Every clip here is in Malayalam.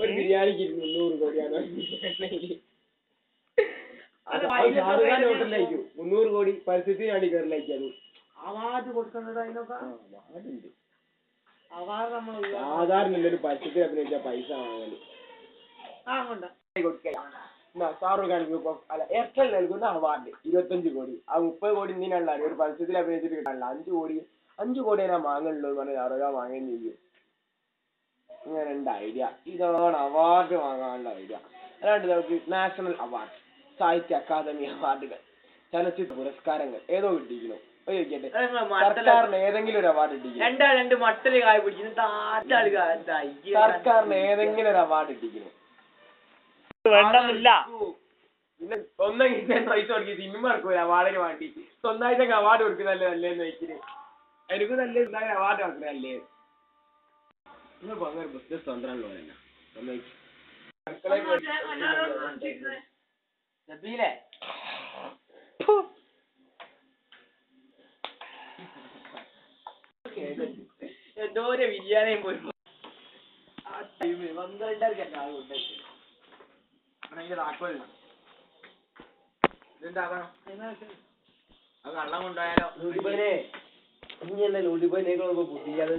ഒരു ബിരിയാണിക്ക് 200 കോടിയാണ്. 300 കോടി പരിസ്ഥിതി വേണ്ടി കയറിലേക്കാണ്. അവാർഡ് കൊടുക്കുന്നത് അതിനൊക്കെ സാധാരണ പരിസ്ഥിതി അഭിനയിച്ച പൈസ വാങ്ങല്. Shahrukh Khan group of Airtel നൽകുന്ന അവാർഡ് 25 കോടി. ആ 30 കോടി എന്തിനുള്ള ഒരു പരിസ്ഥിതി അഭിനയിച്ചിട്ട് കിട്ടാനുള്ള 5 കോടി ഞാൻ വാങ്ങുള്ളൂ എന്ന് പറഞ്ഞാൽ ഷാറുഖ് ഖാൻ വാങ്ങുകയും ചെയ്യും. ഇങ്ങനെ ഉണ്ട് ഐഡിയ. ഇതാണ് അവാർഡ് വാങ്ങാനുള്ള ഐഡിയ. അല്ലാണ്ട് നമുക്ക് നാഷണൽ അവാർഡ്, സാഹിത്യ അക്കാദമി അവാർഡുകൾ, ചലച്ചിത്ര പുരസ്കാരങ്ങൾ ഏതോ കിട്ടിയിരിക്കുന്നു. സർക്കാരിന് ഏതെങ്കിലും ഒരു അവാർഡ് കിട്ടിയിരിക്കുന്നു. സർക്കാരിന് ഏതെങ്കിലും ഒരു അവാർഡ് കിട്ടിയിരിക്കുന്നു. ഒന്നെങ്കിലും പൈസ കൊടുക്കി സിനിമ ഇറക്കൂല അവാർഡിന് വേണ്ടി. സ്വന്തമായിട്ടൊക്കെ അവാർഡ് കൊടുക്കുന്നല്ലേ നല്ലേന്ന് ചോദിക്കുന്നത്. എനിക്ക് നല്ല അവാർഡ് കൊടുക്കുന്നല്ലേ. അങ്ങനെ ബിസിനസ് തന്ത്രമല്ലോ എന്തോരം ബിരിയാണിയും പോയി 12 കള്ളം കൊണ്ടുപോയാലോ. ഇനിയല്ല ലൂട്ടിപ്പോയിനേക്കൊക്കെ പുതിയാതെ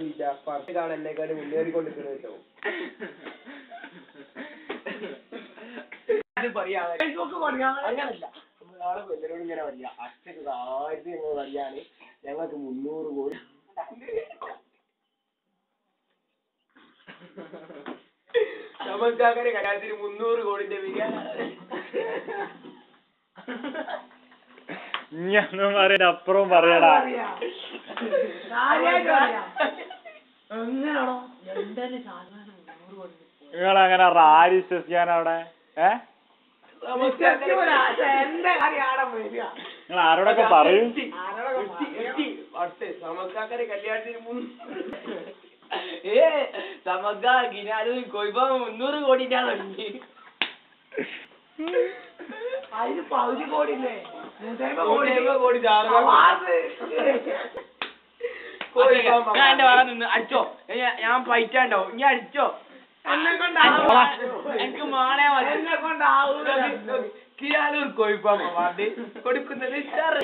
പറക്കാണ് എന്നെക്കാട് മുന്നേറിക്കൊണ്ടിരിക്കുന്നത് കേട്ടോ. അങ്ങനല്ല, നമ്മളാളെ എല്ലാവരോടും ഇങ്ങനെ പറയാ അച്ഛക്ക് ആയിരത്തി ഞങ്ങൾ പറയാണ് ഞങ്ങൾക്ക് 300 കോടി. നമുക്കാകെ കല്യാണത്തിന് 300 കോടിന്റെ ബിരിയാണി. അപ്പുറം പറയടാ. നിങ്ങളങ്ങനെ റാരി വിശ്വസിക്കാൻ അവിടെ നിങ്ങൾ ആരോടൊക്കെ പറയും? സമക്കാരെ കല്യാണത്തിന് 300 കോടിന്റെ അതിന് 10 കോടിയില്ലേ? 150 കോടി അടിച്ചോ. ഞാൻ പൈറ്റാണ്ടോ ഇനി അടിച്ചോ. എനിക്ക് മാണേ കിയാലൂർ കോഴിഫാം അവാർഡ് കൊടുക്കുന്നത് ചേറ്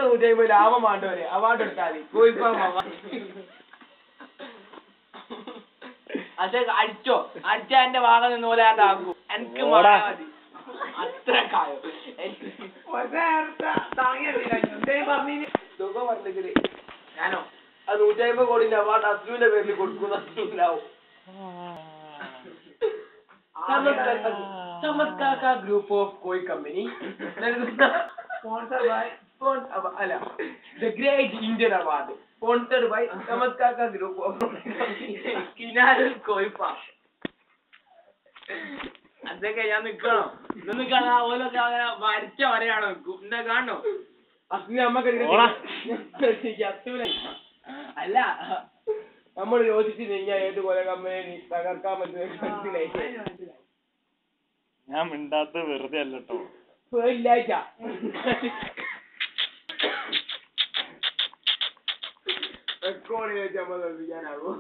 150 ലാഭം വേണ്ടവരെ അവാർഡ് എടുത്താൽ മതി. കോഴിഫാം അവാർഡ് അത് അടിച്ചോ. അടിച്ചാ എന്റെ ഭാഗം നിന്ന് പോലെ ആകൂ. എനിക്ക് മാണേ മതി. അത്ര കായോ ഞാനോ അത് 150 കോടിന്റെ അവാർഡ് അസ്ലുവിന്റെ പേരിൽ കൊടുക്കുന്നുണ്ടാവും. ചമത്കാക്ക ഗ്രൂപ്പ് ഓഫ് കോഴി കമ്പനി നൽകുന്ന അല്ല the great Indian award sponsored by ചമത്കാക്ക ഗ്രൂപ്പ് ഓഫ് കിനാരൽ കോഴിപ്പ. അതൊക്കെ ഞാൻ നിക്കണം. ഇതൊന്നും കാണാ ഓലൊക്കെ അങ്ങനെ വരച്ച വരെയാണോ എന്താ കാണണോ? അസ്ലി അമ്മക്ക് അല്ല നമ്മൾ യോജിച്ച് കഴിഞ്ഞാൽ ഏതുപോലെ കമ്പനി തകർക്കാൻ പറ്റുന്ന ഞാൻ മിണ്ടാത്ത വെറുതെ അല്ലട്ടോ. ഇല്ലാഴ്ച റെക്കോർഡ് ചോദിച്ചാൽ ഞാനാകും.